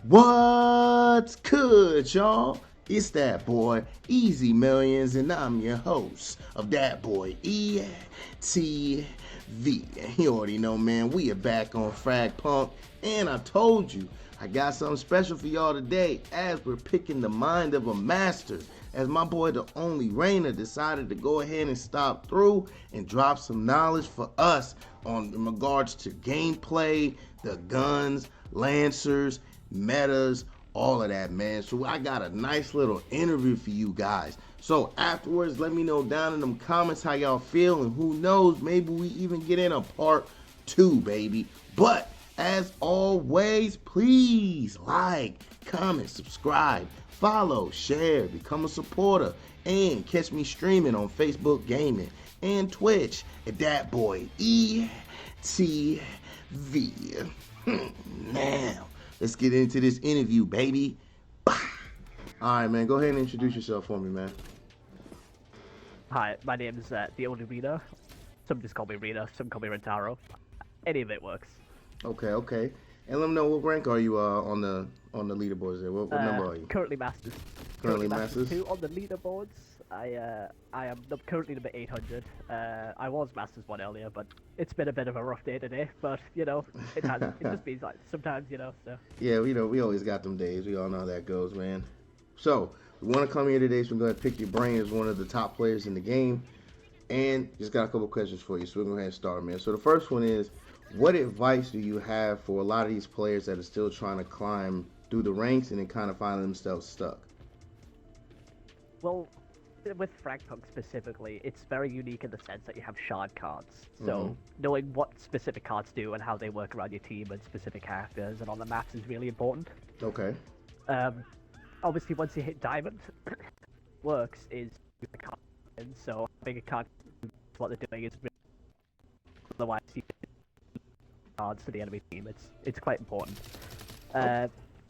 What's good, y'all? It's that boy, Easy Millions, and I'm your host of that boy, ETV. You already know, man, we are back on FragPunk, and I told you, I got something special for y'all today as we're picking the mind of a master. As my boy, the only Rainer, decided to go ahead and stop through and drop some knowledge for us on in regards to gameplay, the guns, lancers, metas, all of that, man. So I got a nice little interview for you guys. So afterwards, let me know down in them comments how y'all feel, and who knows, maybe we even get in a part 2, baby. But as always, please like, comment, subscribe, follow, share, become a supporter, and catch me streaming on Facebook Gaming and Twitch at that boy ETV. Now, let's get into this interview, baby. All right, man, go ahead and introduce yourself for me, man. Hi, my name is the only Rita. Some just call me Rita, some call me Rentaro. Any of it works. Okay. And let me know, what rank are you on the leaderboards there? What number are you? Currently Masters. Currently Masters? 2 on the leaderboards. I am currently number 800. I was Masters 1 earlier, but it's been a bit of a rough day today. But, it just means like sometimes, so. Yeah, we always got them days. We all know how that goes, man. So, we want to come here today, so we're going to pick your brain as one of the top players in the game. And just got a couple questions for you, so we're going to go ahead and start, man. So the first one is, what advice do you have for a lot of these players that are still trying to climb through the ranks and then kind of find themselves stuck? Well, with FragPunk specifically, it's very unique in the sense that you have shard cards. So knowing what specific cards do and how they work around your team and specific characters and on the maps is really important. Okay. Obviously, once you hit Diamond, works is the card, and so having a card, what they're doing is really, otherwise you cards to the enemy team. It's quite important.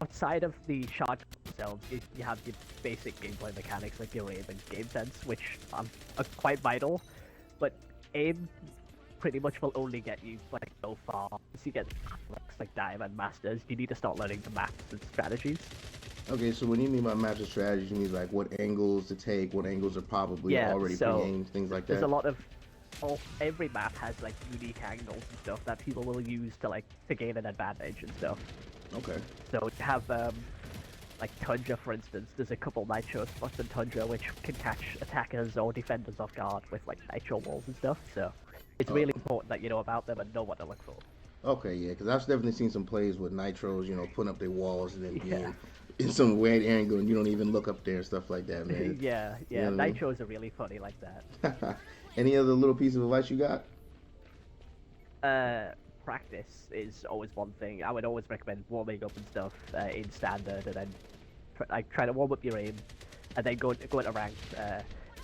Outside of the shard themselves, you have your basic gameplay mechanics like your aim and game sense, which are quite vital. But aim pretty much will only get you like so far. Once you get like Diamond Masters, you need to start learning the maps and strategies. Okay, so when you mean by maps and strategies, you mean like what angles to take, what angles are probably already pre-aimed, things like that? There's a lot of every map has like unique angles and stuff that people will use to gain an advantage and stuff. Okay. So you have like Tundra, for instance. There's a couple nitro spots in Tundra which can catch attackers or defenders off guard with like nitro walls and stuff. So it's really important that you know about them and know what to look for. Okay, yeah, because I've definitely seen some plays with nitros, putting up their walls and then being in some weird angle and you don't even look up there and stuff like that, man. yeah, You know what I mean? nitros are really funny like that. Any other little piece of advice you got? Practice is always one thing. I would always recommend warming up and stuff in standard, and then try to warm up your aim, and then go into ranked.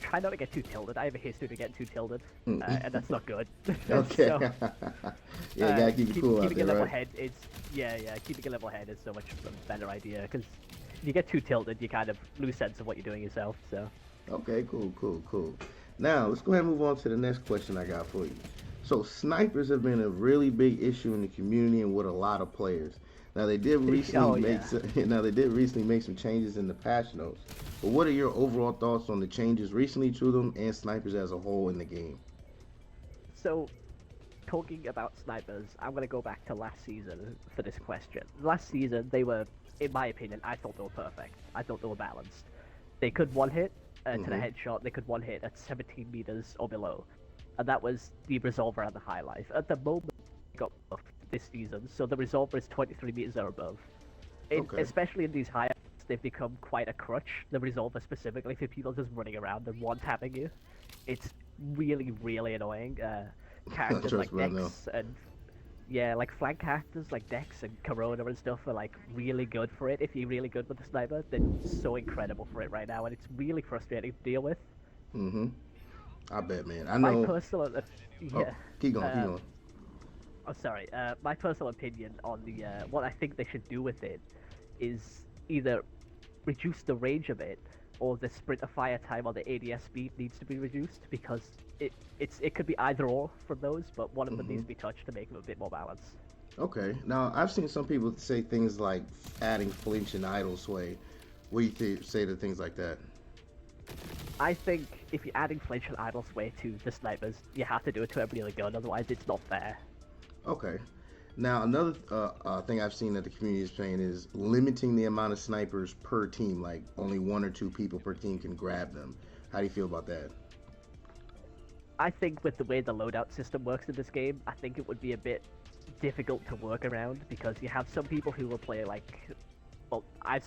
Try not to get too tilted. I have a history of getting too tilted, and that's not good. Okay. So, yeah, you gotta keep it cool out keeping there, a level right? head is keeping a level head is so much a better idea, because if you get too tilted, you kind of lose sense of what you're doing yourself. So. Okay, cool. Now, let's go ahead and move on to the next question I got for you. So, snipers have been a really big issue in the community and with a lot of players. Now, they did recently make some changes in the patch notes. But what are your overall thoughts on the changes recently to them and snipers as a whole in the game? So, talking about snipers, I'm going to go back to last season for this question. Last season, they were, in my opinion, I thought they were perfect. I thought they were balanced. They could one-hit to the headshot, they could one-hit at 17 meters or below. And that was the Resolver and the High Life. At the moment, they got buffed this season, so the Resolver is 23 meters or above. Especially in these high they've become quite a crutch, the Resolver specifically, for people just running around and one-tapping you. It's really, really annoying. Characters like Dex and like flank characters like Dex and Corona and stuff are like really good for it. If you're really good with the sniper, they're so incredible for it right now, and it's really frustrating to deal with. I bet, man. I know. My personal, keep going. Oh, sorry. My personal opinion on the what I think they should do with it is either reduce the range of it, or the sprint of fire time or the ADS speed needs to be reduced, because it could be either or from those, but one of them needs to be touched to make them a bit more balanced. Okay. Now I've seen some people say things like adding flinch and idle sway. What do you say to things like that? I think if you're adding flinch and idle sway to the snipers, you have to do it to every other gun, otherwise it's not fair. Okay. Now another thing I've seen that the community is saying is limiting the amount of snipers per team. Like only one or two people per team can grab them. How do you feel about that? I think with the way the loadout system works in this game, I think it would be a bit difficult to work around because you have some people who will play like, well, I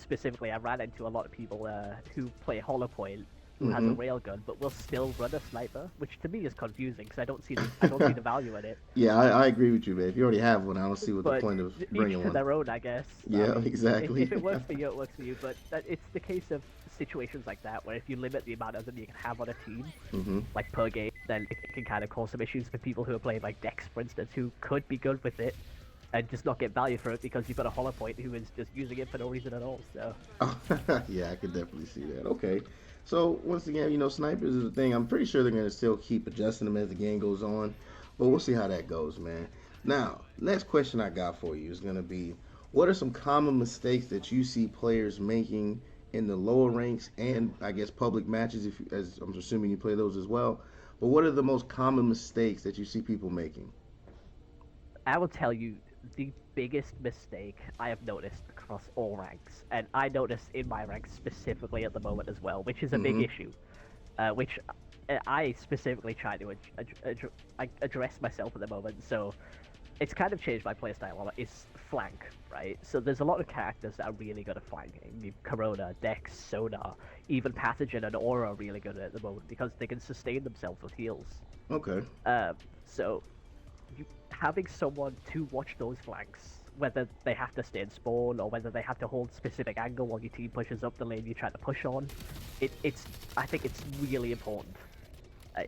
ran into a lot of people who play Hollow Point who has a Mm-hmm. railgun but will still run a sniper, which to me is confusing because I don't see the value in it. Yeah, I agree with you, man. If you already have one, I don't see what the But point of each bringing to one. their own, I guess. I Yeah, mean, exactly. if it works for you, it works for you. But it's the case of situations like that where if you limit the amount of them you can have on a team, Mm-hmm. like per game, then it can kind of cause some issues for people who are playing like Dex, for instance, who could be good with it and just not get value for it because you've got a Hollow Point who is just using it for no reason at all. So Oh, yeah, I could definitely see that. Okay. So once again, snipers is a thing. I'm pretty sure they're gonna still keep adjusting them as the game goes on, but we'll see how that goes, man. Now, next question I got for you is gonna be, what are some common mistakes that you see players making in the lower ranks and I guess public matches? If as I'm assuming you play those as well, but what are the most common mistakes that you see people making? I will tell you the biggest mistake I have noticed across all ranks, and I notice in my ranks specifically at the moment as well, which is a big Mm-hmm. issue, which I specifically try to address myself at the moment. So it's kind of changed my playstyle a lot. Is flank, right? So there's a lot of characters that are really good at flanking. Corona, Dex, Sonar, even Pathogen and Aura are really good at the moment because they can sustain themselves with heals. Okay. So having someone to watch those flanks, whether they have to stay in spawn or whether they have to hold specific angle while your team pushes up the lane you try to push on, it's I think it's really important.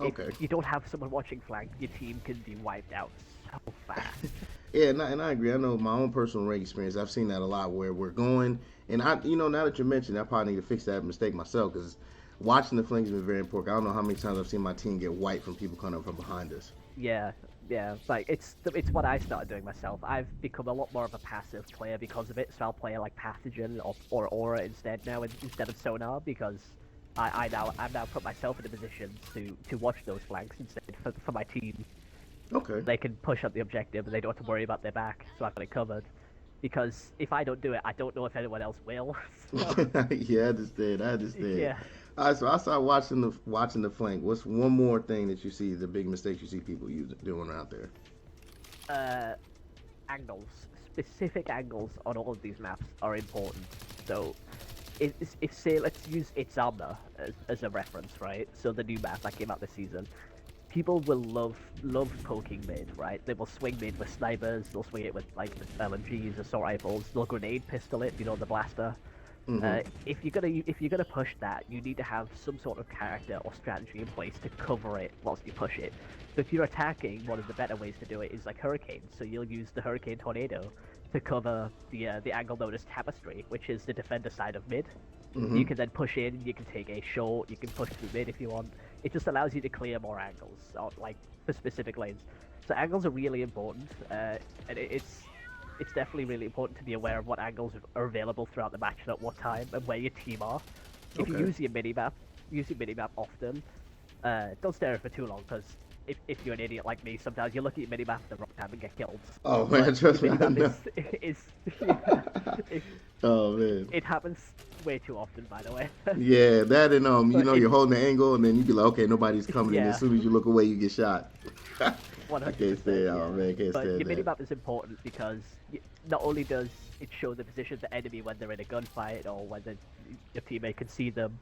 If Okay. you don't have someone watching flank, your team can be wiped out so fast. Yeah, and I agree. I know my own personal rank experience. I've seen that a lot where we're going, and now that you mentioned, I probably need to fix that mistake myself because watching the flanks has been very important. I don't know how many times I've seen my team get wiped from people coming up from behind us. Yeah, yeah. Like it's what I started doing myself. I've become a lot more of a passive player because of it. So I'll play like Pathogen or Aura instead now instead of Sonar because I've now put myself in a position to watch those flanks instead for my team. Okay. They can push up the objective and they don't have to worry about their back. So I've got it covered. Because if I don't do it, I don't know if anyone else will. So Yeah, I understand. I understand. yeah. All right, so I started watching the flank. What's one more thing that you see, the big mistakes you see people doing out there? Uh, Angles, specific angles on all of these maps are important. So if say let's use Itzamna as a reference, right? So the new map that came out this season, people will love poking mid, right? They will swing mid with snipers, they'll swing it with like LMGs, assault rifles, they'll grenade pistol it, the blaster. Mm-hmm. If you're gonna push that, you need to have some sort of character or strategy in place to cover it whilst you push it. So if you're attacking, one of the better ways to do it is like Hurricane. So you'll use the Hurricane Tornado to cover the angle known as Tapestry, which is the defender side of mid. Mm-hmm. You can then push in, you can take a short, you can push through mid if you want. It just allows you to clear more angles, like for specific lanes. So angles are really important, and it's definitely really important to be aware of what angles are available throughout the match and at what time and where your team are. If you Okay. use your minimap often. Don't stare at it for too long because if you're an idiot like me, sometimes you look at your minimap at the wrong time and get killed. Oh man, But trust your me, I minimap know. is yeah, it, Oh man. it happens way too often, by the way. Yeah, that and But you're holding the angle and then you be like, okay, nobody's coming, and as yeah, soon as you look away, you get shot. I can't 100%, stand. Oh yeah. man, can't But stand your that. minimap is important because not only does it show the position of the enemy when they're in a gunfight or when your teammate can see them,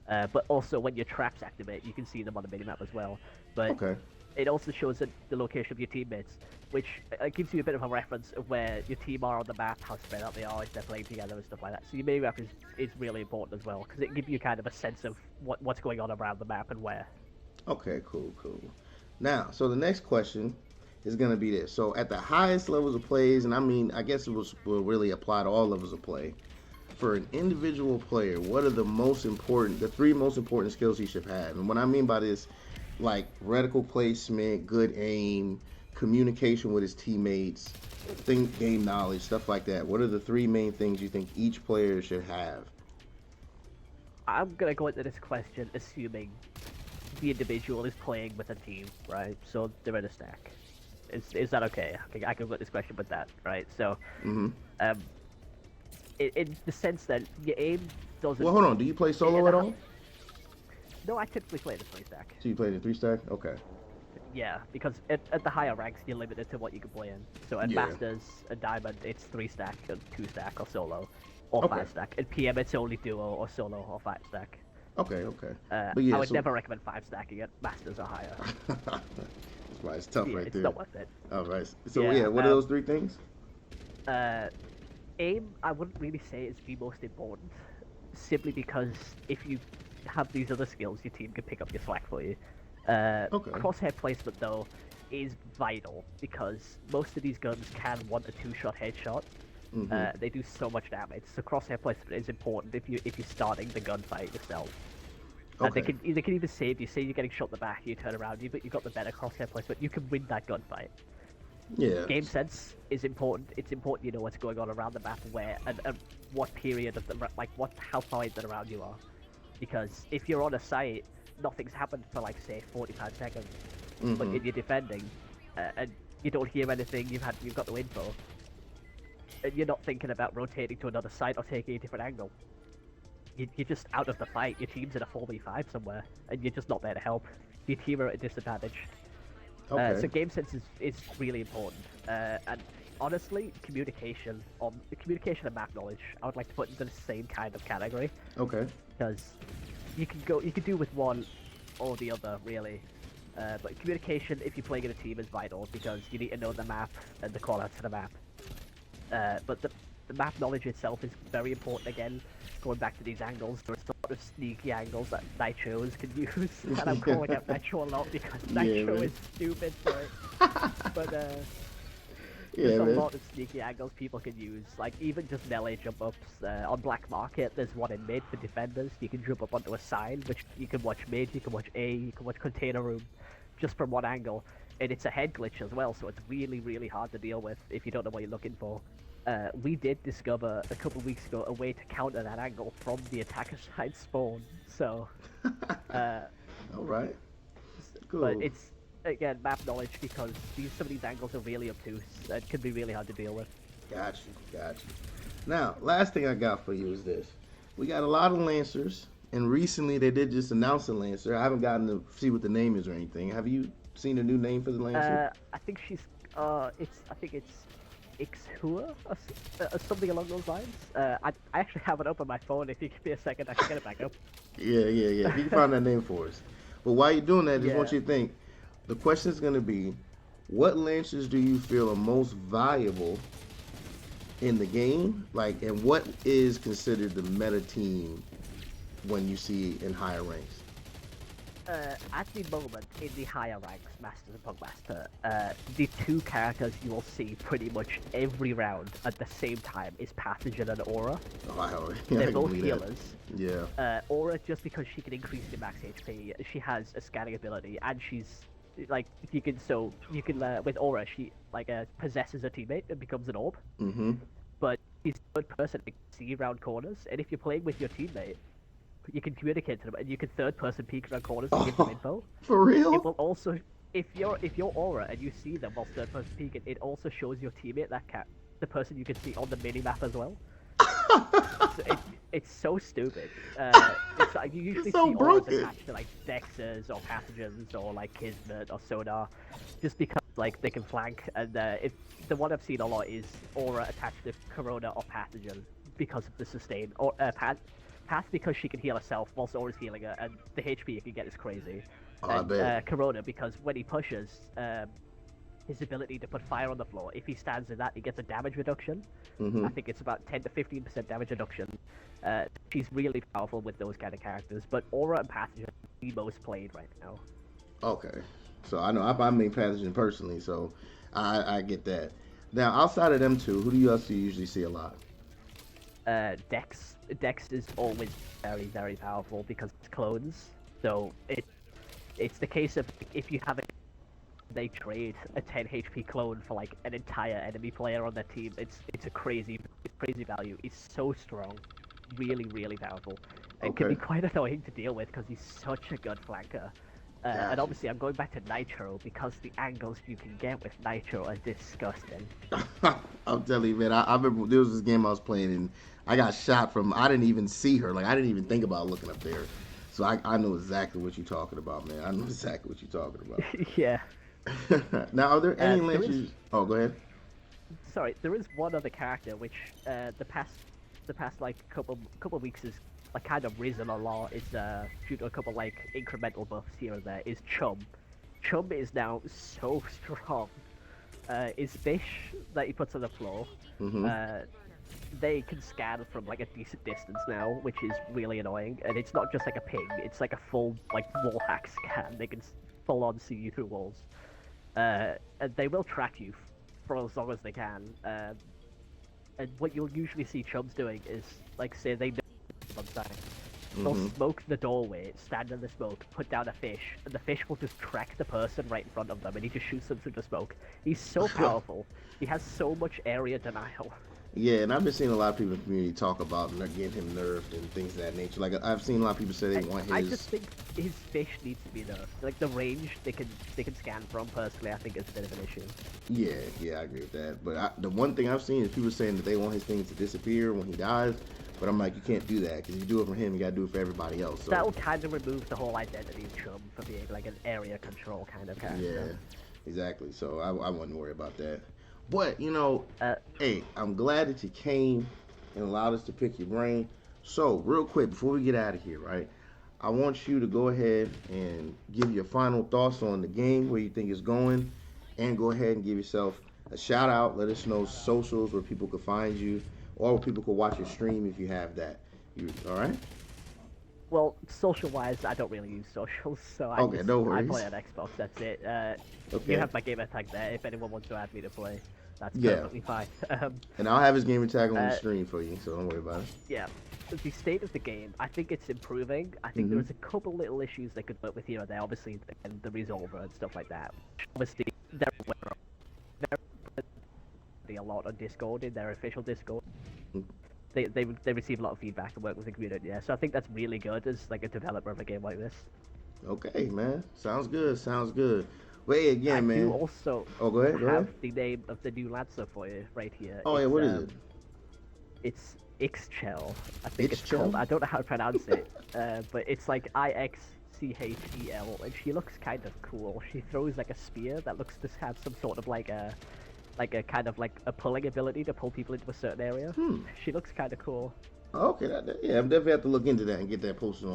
but also when your traps activate, you can see them on the minimap as well. But Okay. it also shows the location of your teammates, which gives you a bit of a reference of where your team are on the map, how spread out they are, if they're playing together and stuff like that. So your minimap is really important as well because it gives you kind of a sense of what's going on around the map and where. Okay, cool, cool. Now, so the next question is going to be this. So, at the highest levels of plays, and I mean, I guess will really apply to all levels of play. For an individual player, what are the three most important skills he should have? And what I mean by this, like reticle placement, good aim, communication with his teammates, game knowledge, stuff like that. What are the three main things you think each player should have? I'm gonna go into this question assuming the individual is playing with a team, right? So they're in a stack. Is that okay? I can go at this question with that, right? So, Mm-hmm. um, in the sense that your aim doesn't. Well, hold on. Do you play solo at all? No, I typically play the 3 stack. So you play the 3 stack? Okay. Yeah, because at the higher ranks you're limited to what you can play in. So at Yeah. Masters and Diamond it's 3 stack and 2 stack or solo, or Okay. 5 stack. At PM it's only duo or solo or 5 stack. Okay. Okay. But yeah, I would so... never recommend 5 stacking at Masters or higher. That's why it's tough right it's there. not worth it. All right. So Yeah, what are those three things? Aim, I wouldn't really say is the most important, simply because if you have these other skills, your team can pick up your slack for you. Okay. Crosshair placement, though, is vital because most of these guns can want a 2-shot headshot. Mm-hmm. They do so much damage, so crosshair placement is important if you're starting the gunfight yourself. Okay. They can even save you. Say you're getting shot in the back, you turn around, but you've got the better crosshair placement. You can win that gunfight. Yeah. Game sense is important. It's important you know what's going on around the map, where and what period of the how far in and around you are, because if you're on a site, nothing's happened for like say 45 seconds, but Mm-hmm. if you're defending, and you don't hear anything, you've got no info, and you're not thinking about rotating to another site or taking a different angle. You're just out of the fight. Your team's in a 4v5 somewhere, and you're just not there to help. Your team are at a disadvantage. Okay. So game sense is really important, and honestly, communication and map knowledge, I would like to put into the same kind of category, Okay. because you can do with one or the other really, but communication if you're playing in a team is vital because you need to know the map and the callouts to the map. But the map knowledge itself is very important again. Going back to these angles, there are sort of sneaky angles that Nitros can use, and I'm calling out Nitro a lot because Nitro man. is stupid for it. But Yeah, there's a man. lot of sneaky angles people can use, like even just melee jump ups. On Black Market, there's one in mid for defenders. You can jump up onto a sign, which you can watch mid, you can watch A, you can watch container room, just from one angle. And it's a head glitch as well, so it's really, really hard to deal with if you don't know what you're looking for. We did discover a couple of weeks ago a way to counter that angle from the attacker side spawn. So, All right. Cool. but it's again map knowledge because some of these angles are really obtuse and can be really hard to deal with. Got you. Now, last thing I got for you is this: we got a lot of Lancers, and recently they did just announce a Lancer. I haven't gotten to see what the name is or anything. Have you seen a new name for the Lancer? I think I think it's Ixhua or something along those lines. I actually have it up on my phone. If you give me a second, I can get it back up. Yeah. If you can find that name for us. But while you're doing that, I just want Yeah. you to think. The question is going to be, what Lancers do you feel are most valuable in the game? Like, and what is considered the meta team when you see in higher ranks? At the moment, in the higher ranks, Masters and Punk Master, the two characters you will see pretty much every round at the same time is Pathogen and Aura. Oh, I They're can both believe that. healers. Yeah. Aura, just because she can increase your max HP, she has a scanning ability, and she's like you can with Aura, she possesses a teammate and becomes an orb. Mm-hmm. But she's third person to see around corners, and if you're playing with your teammate, you can communicate to them, and you can third person peek around corners and give them info. For real? It will also, if you're Aura and you see them while third person peeking, it also shows your teammate the person you can see on the mini map as well. So it's so stupid. It's like you usually so see auras broken. attached to like Dexers or Pathogens or like Kismet or Sonar, just because like they can flank. And the one I've seen a lot is Aura attached to Corona or Pathogen because of the sustain. Or Path because she can heal herself whilst Aura's healing her, and the HP you can get is crazy. Oh, I bet. Corona because when he pushes, his ability to put fire on the floor, if he stands in that, he gets a damage reduction. Mm-hmm. I think it's about 10 to 15% damage reduction. She's really powerful with those kind of characters, but Aura and Pathogen are the most played right now. Okay. So I know I main Pathogen personally, so I get that. Now, outside of them two, who do you else usually see a lot? Dex is always very, very powerful because it's clones. So it's the case of if you have they trade a 10 HP clone for like an entire enemy player on their team. It's a crazy value. He's so strong, really powerful, and can be Okay. quite annoying to deal with because he's such a good flanker. And Gotcha. obviously, I'm going back to Nitro because the angles you can get with Nitro are disgusting. I'm telling you, man. I remember there was this game I was playing and I got shot from. I didn't even see her. Like I didn't even think about looking up there. So I know exactly what you're talking about, man. I know exactly what you're talking Yeah. about. Now, are there any There is launches? Oh, go ahead. sorry, there is one other character which the past like couple weeks is like kind of risen a lot. It's due to a couple like incremental buffs here and there. Is Chum. Chum is now so strong. His fish that he puts on the floor, Mm-hmm. uh, they can scan from like a decent distance now, which is really annoying. And it's not just like a ping; it's like a full like wall hack scan. They can full on see you through walls. And they will track you for as long as they can. And what you'll usually see chubs doing is, like, say they know on site, they'll Mm-hmm. smoke the doorway, stand in the smoke, put down a fish, and the fish will just track the person right in front of them, and he just shoots them through the smoke. He's so powerful. He has so much area denial. Yeah, and I've been seeing a lot of people in the community talk about getting him nerfed and things of that nature. Like I've seen a lot of people say they want I his. just think his fish needs to be nerfed. Like the range they can scan from, personally, I think is a bit of an issue. Yeah, yeah, I agree with that. But the one thing I've seen is people saying that they want his things to disappear when he dies. But I'm like, you can't do that because if you do it for him, you gotta do it for everybody else. So That'll kind of remove the whole identity of Chum for being like an area control kind of character. yeah, exactly. So I wouldn't worry about that. But you know, Uh, hey, I'm glad that you came and allowed us to pick your brain. So real quick before we get out of here, right? I want you to go ahead and give your final thoughts on the game, where you think it's going, and go ahead and give yourself a shout out. Let us know socials where people could find you, or where people could watch your stream if you have that. You all right? well, social wise, I don't really use socials, so Okay, no I worries. play on Xbox. That's it. You Okay. have my gamer tag there. If anyone wants to add me to play, that's Yeah, perfectly fine. and I'll have his gamer tag on the Uh, stream for you, so don't worry about it. yeah, the state of the game, I think it's improving. I think Mm-hmm. there's a couple little issues they could work with here and there, obviously, and the resolver and stuff like that. Obviously, they're aware of a lot on Discord, in their official Discord. They receive a lot of feedback and work with the community. Yeah, so I think that's really good as like a developer of a game like this. Okay, man. Sounds good. Sounds good. Well, hey, I again, do man. also Oh, go ahead. Go have ahead. the name of the new Lancer for you right here. Oh, yeah. What is it? It's Ixchel. I think it's Ixchel? called. I don't know how to pronounce it, but it's like Ixchel, and she looks kind of cool. She throws like a spear that looks to have some sort of like a kind of like a pulling ability to pull people into a certain area. Hmm. She looks kind of cool. Okay. Yeah, I'm definitely have to look into that and get that posted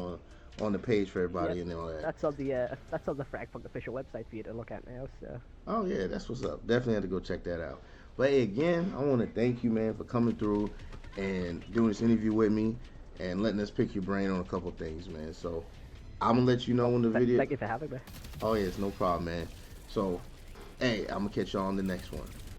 on the page for everybody Yep, and all that. that's on the FragPunk official website for you to look at now. So Oh yeah, that's what's up. Definitely have to go check that out. But hey, again, I want to thank you, man, for coming through and doing this interview with me and letting us pick your brain on a couple things, man. So I'm gonna let you know when the video. thank you for having me. Oh yeah, it's no problem, man. So, hey, I'm gonna catch you on the next one.